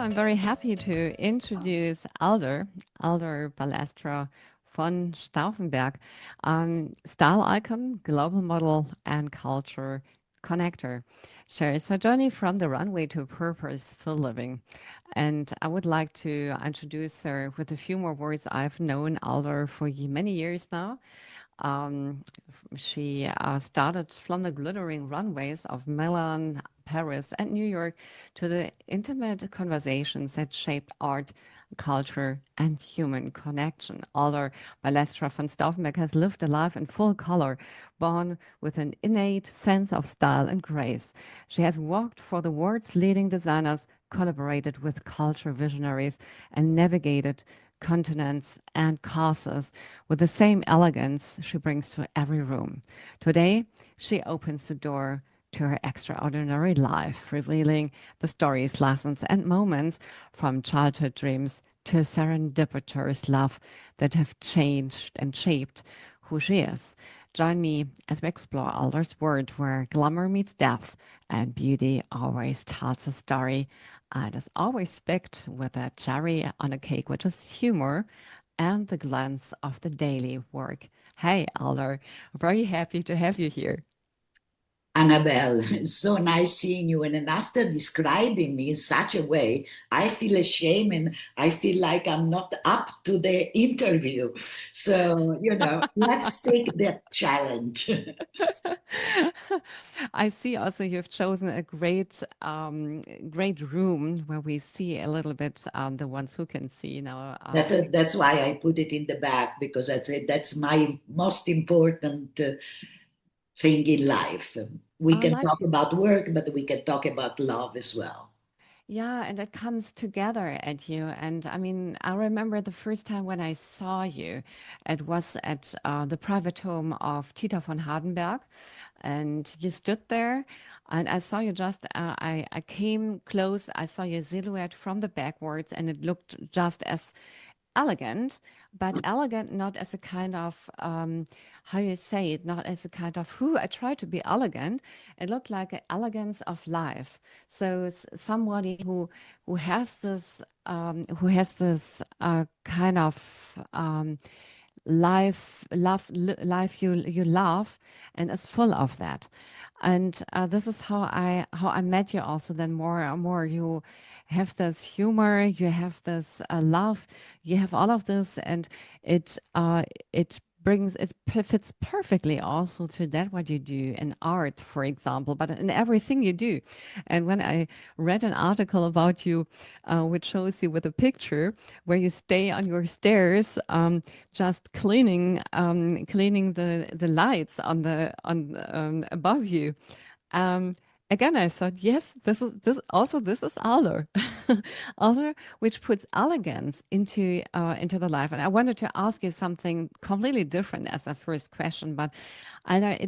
I'm very happy to introduce Alda Balestra von Stauffenberg, style icon, global model, and culture connector. Shares her journey from the runway to purposeful living. And I would like to introduce her with a few more words. I've known Alda for many years now. Um, she started from the glittering runways of Milan, Paris, and New York to the intimate conversations that shaped art, culture, and human connection. Alda Balestra von Stauffenberg has lived a life in full color, born with an innate sense of style and grace. She has worked for the world's leading designers, collaborated with culture visionaries, and navigated continents and causes with the same elegance she brings to every room. Today, she opens the door to her extraordinary life, revealing the stories, lessons, and moments from childhood dreams to serendipitous love that have changed and shaped who she is. Join me as we explore Alder's world where glamour meets depth and beauty always tells a story. And is always picked with a cherry on a cake, which is humor and the glance of the daily work. Hey, Alder, very happy to have you here. Anabel, it's so nice seeing you. And after describing me in such a way, I feel ashamed and I feel like I'm not up to the interview. So, let's take that challenge. I see also you've chosen a great room where we see a little bit the ones who can see now. That's why I put it in the back because I said that's my most important thing in life. We I can like talk about work, but we can talk about love as well. Yeah, and it comes together at you. And I mean, I remember the first time when I saw you, it was at the private home of Tita von Hardenberg. And you stood there, and I saw you I came close, I saw your silhouette from the backwards, and it looked just as elegant, but elegant not as a kind of how you say it, not as a kind of who I try to be elegant. It looked like an elegance of life. So somebody who has this kind of life you love and is full of that. And this is how I met you also. Then more and more you have this humor, you have this love, you have all of this, and it fits perfectly also to that what you do in art, for example, but in everything you do. And when I read an article about you, which shows you with a picture where you stay on your stairs, just cleaning the lights on above you. Um, Again, I thought, yes, this is Alder, Alder, which puts elegance into the life. And I wanted to ask you something completely different as a first question, but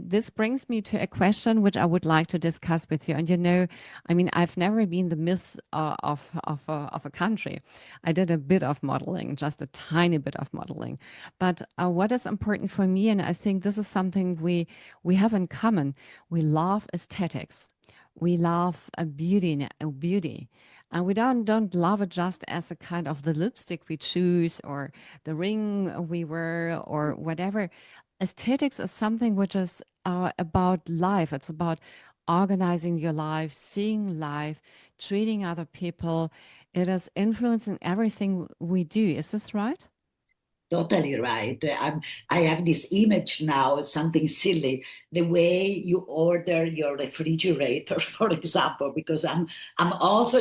this brings me to a question which I would like to discuss with you. And I mean, I've never been the miss of a country. I did a bit of modeling, just a tiny bit of modeling. But what is important for me, and I think this is something we have in common, we love aesthetics. We love beauty. And we don't love it just as a kind of the lipstick we choose or the ring we wear or whatever. Aesthetics is something which is about life. It's about organizing your life, seeing life, treating other people. It is influencing everything we do. Is this right? Totally right. I have this image now, something silly, the way you order your refrigerator, for example, because I'm also,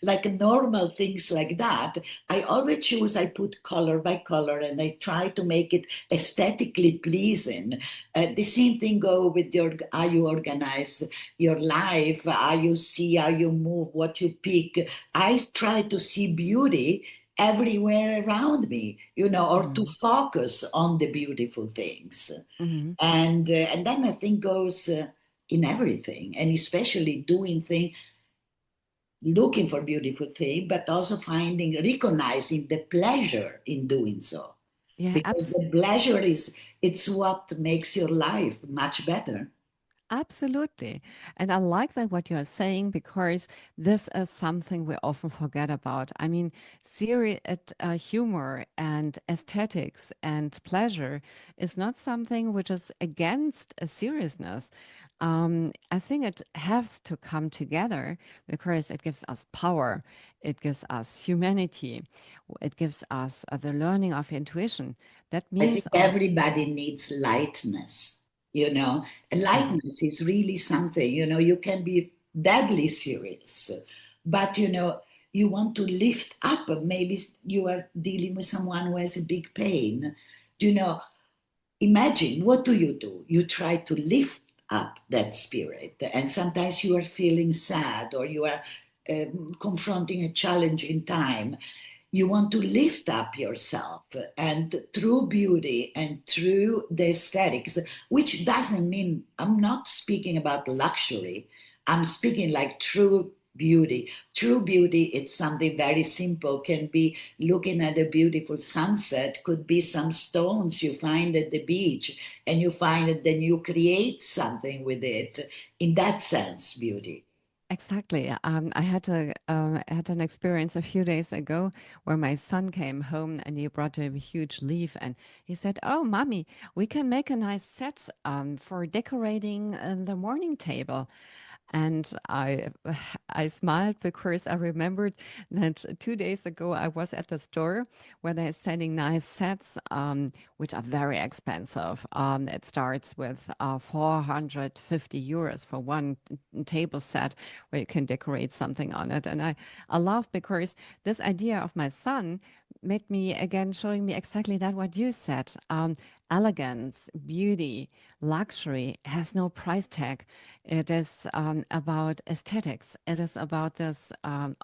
like normal things like that. I always choose, I put color by color and I try to make it aesthetically pleasing. The same thing go with how you organize your life, how you see, how you move, what you pick. I try to see beauty everywhere around me, or to Mm-hmm. focus on the beautiful things. Mm-hmm. And then I think goes in everything, and especially doing things, looking for beautiful things, but also recognizing the pleasure in doing so. Yeah, Because the pleasure it's what makes your life much better. Absolutely. And I like that what you are saying because this is something we often forget about. I mean, humor and aesthetics and pleasure is not something which is against a seriousness. I think it has to come together because it gives us power, it gives us humanity, it gives us the learning of intuition. That I think means, everybody needs lightness, you know. And yeah, lightness is really something, you know, you can be deadly serious, but you know, you want to lift up. Maybe you are dealing with someone who has a big pain. You know, imagine what do? You try to lift up that spirit, and sometimes you are feeling sad or you are confronting a challenging time. You want to lift up yourself, and through beauty and through the aesthetics, which doesn't mean, I'm not speaking about luxury, I'm speaking like true beauty. It's something very simple, can be looking at a beautiful sunset, could be some stones you find at the beach and you find it, then you create something with it. In that sense, beauty. exactly. I had an experience a few days ago where my son came home and he brought a huge leaf and he said, "Oh, mommy, we can make a nice set for decorating the morning table." And I smiled because I remembered that 2 days ago I was at the store where they're selling nice sets, which are very expensive. It starts with 450 euros for one table set where you can decorate something on it. And I laughed because this idea of my son made me again showing me exactly that what you said. Elegance, beauty, luxury has no price tag. It is about aesthetics. It is about this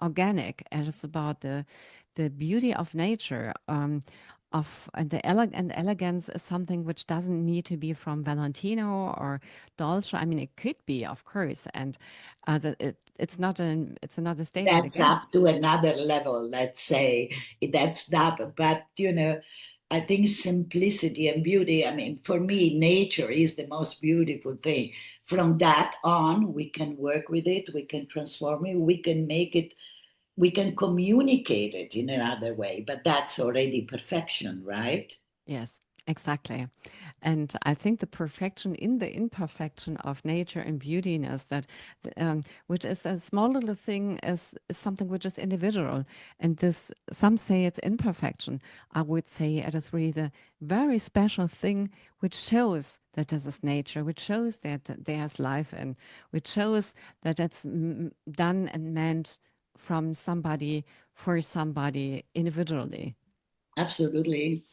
organic. It is about the beauty of nature. And and elegance is something which doesn't need to be from Valentino or Dolce. I mean, it could be, of course, and it's not a statement That's against. up to another level, let's say. That's that. But, you know, I think simplicity and beauty, I mean, for me, nature is the most beautiful thing. From that on, we can work with it, we can transform it, we can make it, we can communicate it in another way. But that's already perfection, right? Yes, exactly. And I think the perfection in the imperfection of nature and beautiness that, which is a small little thing, is something which is individual. And this, some say it's imperfection. I would say it is really the very special thing which shows that this is nature, which shows that there's life in, which shows that it's done and meant from somebody for somebody individually. Absolutely.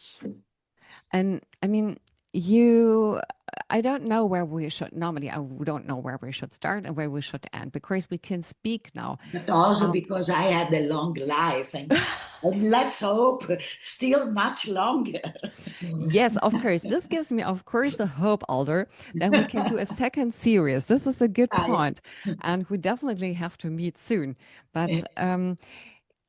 And I mean, you, I don't know where we should, normally, I don't know where we should start and where we should end because we can speak now. But also Um, because I had a long life, and let's hope still much longer. yes, of course. This gives me, of course, the hope, Alder, that we can do a second series. This is a good Right. point, and we definitely have to meet soon. But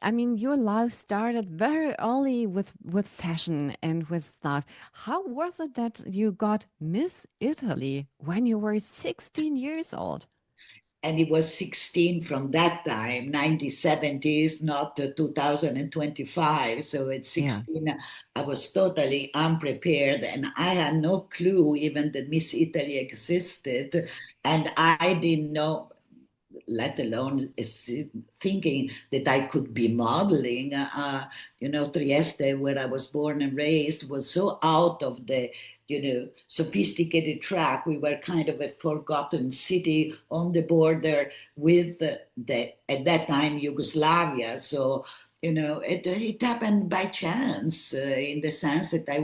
I mean, your life started very early with fashion and with stuff. How was it that you got Miss Italy when you were 16 years old? And it was 16 from that time, 1970s, not 2025. So at Yeah. 16, I was totally unprepared and I had no clue even that Miss Italy existed. And I didn't know, let alone thinking that I could be modeling. You know, Trieste, where I was born and raised, was so out of the, you know, sophisticated track. We were kind of a forgotten city on the border with at that time, Yugoslavia. So, you know, it happened by chance in the sense that I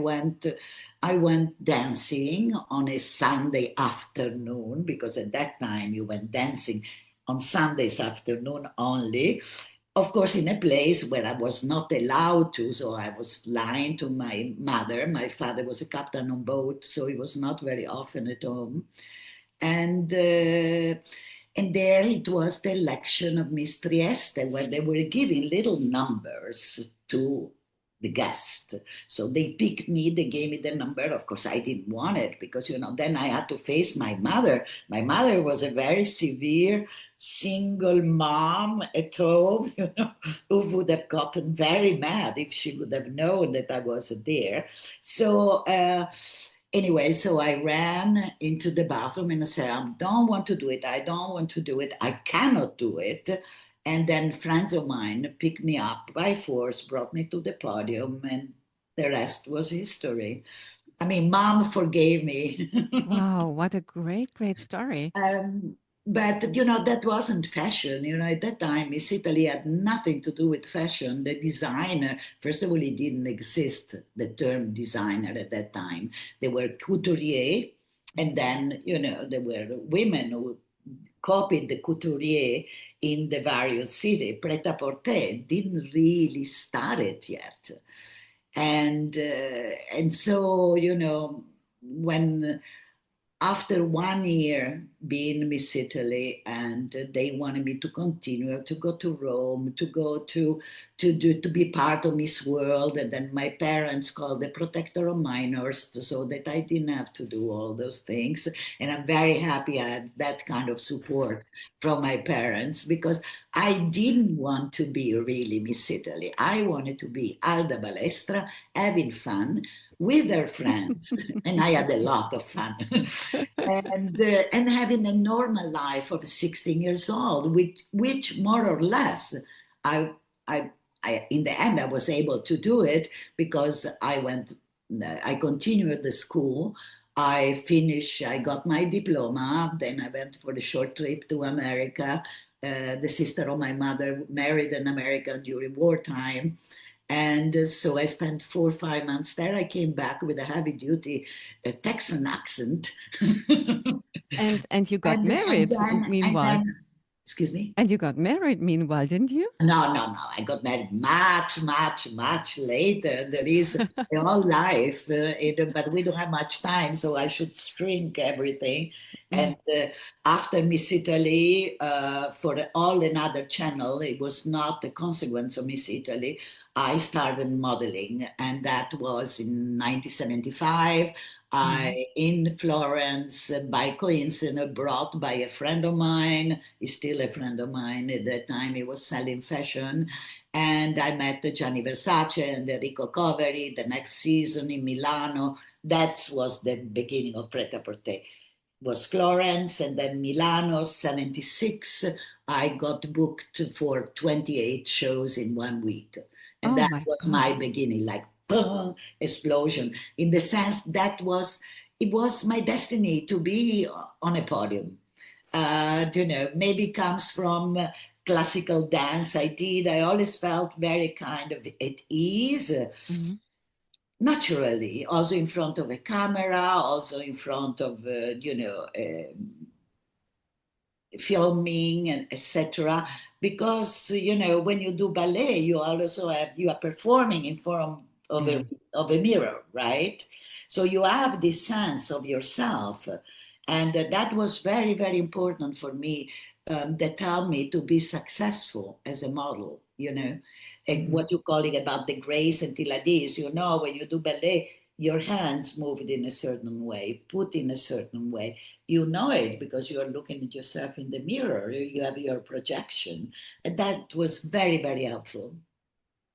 went dancing on a Sunday afternoon because at that time you went dancing on Sundays afternoon only. Of course, in a place where I was not allowed to, so I was lying to my mother. My father was a captain on boat, so he was not very often at home. And uh, and there it was the election of Miss Trieste, where they were giving little numbers to the guest. So they picked me, they gave me the number. Of course, I didn't want it because, then I had to face my mother. My mother was a very severe single mom at home, who would have gotten very mad if she would have known that I wasn't there. So, anyway, so I ran into the bathroom and I said, I don't want to do it. I don't want to do it. I cannot do it. And then friends of mine picked me up by force, brought me to the podium, and the rest was history. I mean, mom forgave me. Wow, what a great, great story. But that wasn't fashion. At that time, Miss Italy had nothing to do with fashion. The designer, first of all, it didn't exist, the term designer at that time. They were couturier, and then, there were women who copied the couturier in the various cities. Pret-a-porter didn't really start it yet. And so, when after 1 year being Miss Italy, and they wanted me to continue to go to Rome, to go to be part of Miss World, and then my parents called the protector of minors so that I didn't have to do all those things. And I'm very happy I had that kind of support from my parents, because I didn't want to be really Miss Italy. I wanted to be Alda Balestra, having fun with her friends, and I had a lot of fun, and having a normal life of 16 years old, which more or less, I, I, in the end, I was able to do it because I continued the school. I finished, I got my diploma, then I went for the short trip to America. The sister of my mother married an American during wartime. And so I spent 4 or 5 months there. I came back with a heavy duty Texan accent. And you got and married then, and meanwhile. then, excuse me? And you got married meanwhile, didn't you? No, no, no. I got married much, much, much later. There is a whole life, but we don't have much time, so I should shrink everything. And after Miss Italy, for all another channel, it was not a consequence of Miss Italy. I started modeling, and that was in 1975. I in Florence, by coincidence, brought by a friend of mine. He's still a friend of mine. At that time, he was selling fashion, and I met Gianni Versace and Enrico Coveri the next season in Milano. That was the beginning of Pret-a-Porter. Was Florence, and then Milano, 76. I got booked for 28 shows in 1 week. And Oh that my was God. my beginning, like boom, explosion, in the sense that it was my destiny to be on a podium. Maybe comes from classical dance I did. I always felt very kind of at ease, Mhm. naturally, also in front of a camera, also in front of, filming and etc. Because when you do ballet, you are performing in front of Yeah. a mirror, right? So you have this sense of yourself, and that was very, very important for me. That helped me to be successful as a model. And Mhm. what you call it about the grace and tilladis. When you do ballet, your hands moved in a certain way, put in a certain way. You know it because you are looking at yourself in the mirror. You have your projection. And that was very, very helpful.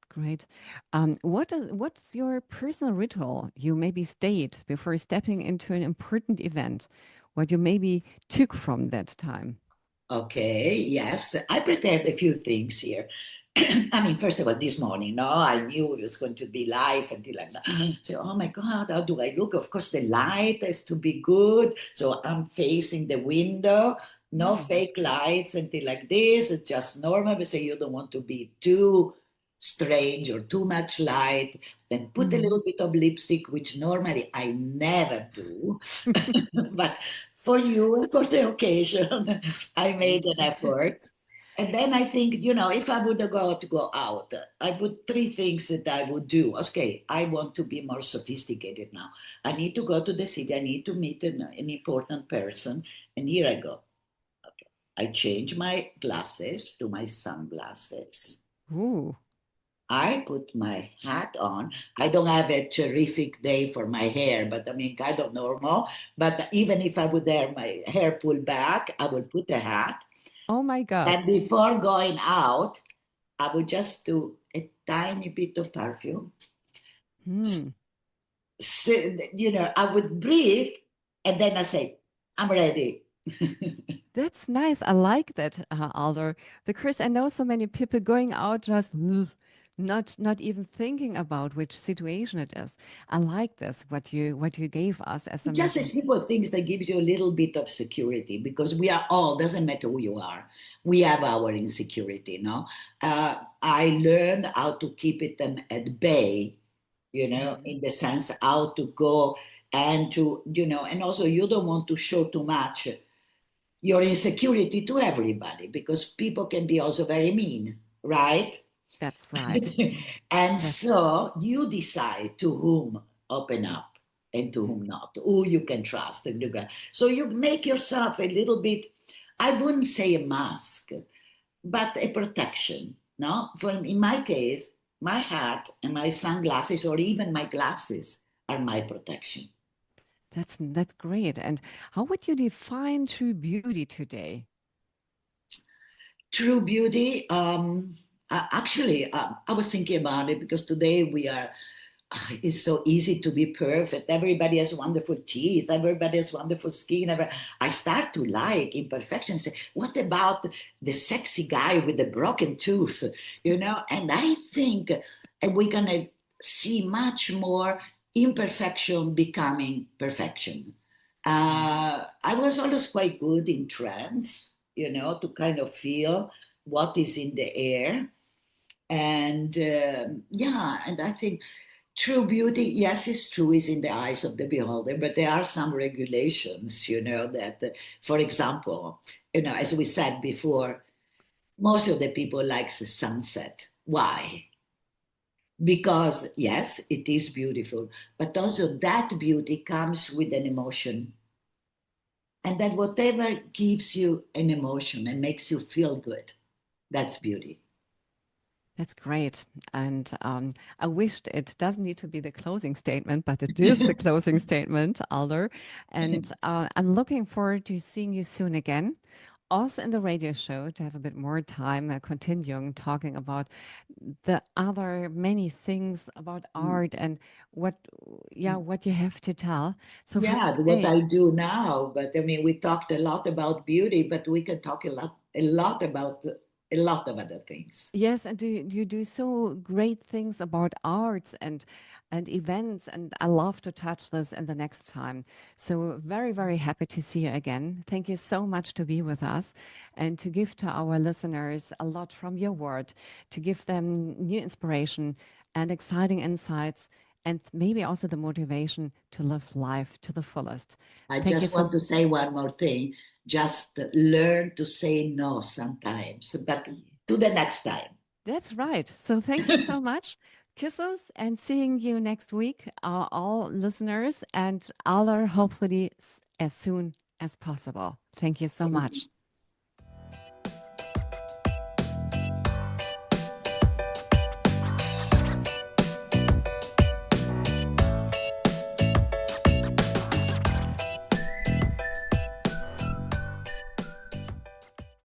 Great. What's your personal ritual you maybe state before stepping into an important event? What you maybe took from that time? Okay, yes. I prepared a few things here. I mean, first of all, this morning, no, I knew it was going to be live until like that. So, oh my God, how do I look? Of course, the light has to be good. So I'm facing the window, no Mm. fake lights, until like this. It's just normal. We say you don't want to be too strange or too much light. Then put a Mhm. little bit of lipstick, which normally I never do. But for you and for the occasion, I made Thank an you. effort. And then I think, if I would go out, I would three things that I would do. Okay, I want to be more sophisticated now. I need to go to the city. I need to meet an important person. And here I go. Okay. I change my glasses to my sunglasses. Ooh. I put my hat on. I don't have a terrific day for my hair, but I mean, kind of normal. But even if I would have my hair pulled back, I would put a hat. Oh my God. And before going out, I would just do a tiny bit of perfume. Hmm. So, I would breathe and then I say, I'm ready. That's nice. I like that, Alder, because I know so many people going out just not even thinking about which situation it is. I like this what you gave us as a Just the mission. simple things that gives you a little bit of security because we are all, doesn't matter who you are, we have our insecurity, no? I learned how to keep it at bay, Mm, in the sense how to go and to, and also you don't want to show too much your insecurity to everybody because people can be also very mean, right? that's right. And That's so you decide to whom open up and to whom not, who you can trust. So you make yourself a little bit, I wouldn't say a mask, but a protection. No, in my case, my hat and my sunglasses, or even my glasses, are my protection. that's great. And how would you define true beauty today? True beauty. Actually, I was thinking about it because today it's so easy to be perfect. Everybody has wonderful teeth. Everybody has wonderful skin. I start to like imperfection. Say, what about the sexy guy with the broken tooth? And I think we're gonna see much more imperfection becoming perfection. Mm, I was always quite good in trance, to kind of feel what is in the air. And yeah, and I think true beauty, yes, it's true, is in the eyes of the beholder, but there are some regulations, that, for example, as we said before, most of the people likes the sunset. Why? Because yes, it is beautiful, but also that beauty comes with an emotion. And that whatever gives you an emotion and makes you feel good, that's beauty. that's great. And I wished it doesn't need to be the closing statement, but it is the closing statement, Alder. And I'm looking forward to seeing you soon again. Also in the radio show to have a bit more time continuing talking about the other many things about art and what what you have to tell. So for Yeah, what today, I do now, but I mean, we talked a lot about beauty, but we can talk a lot about a lot of other things. yes, and you do so great things about arts and events, and I love to touch this in the next time. So very happy to see you again. Thank you so much to be with us and to give to our listeners a lot from your word, to give them new inspiration and exciting insights, and maybe also the motivation to live life to the fullest. I Thank you just so. want to say one more thing. Just learn to say no sometimes, but to the next time. That's right. So thank you so much. Kisses and seeing you next week, all listeners, and other hopefully as soon as possible. Thank you so much.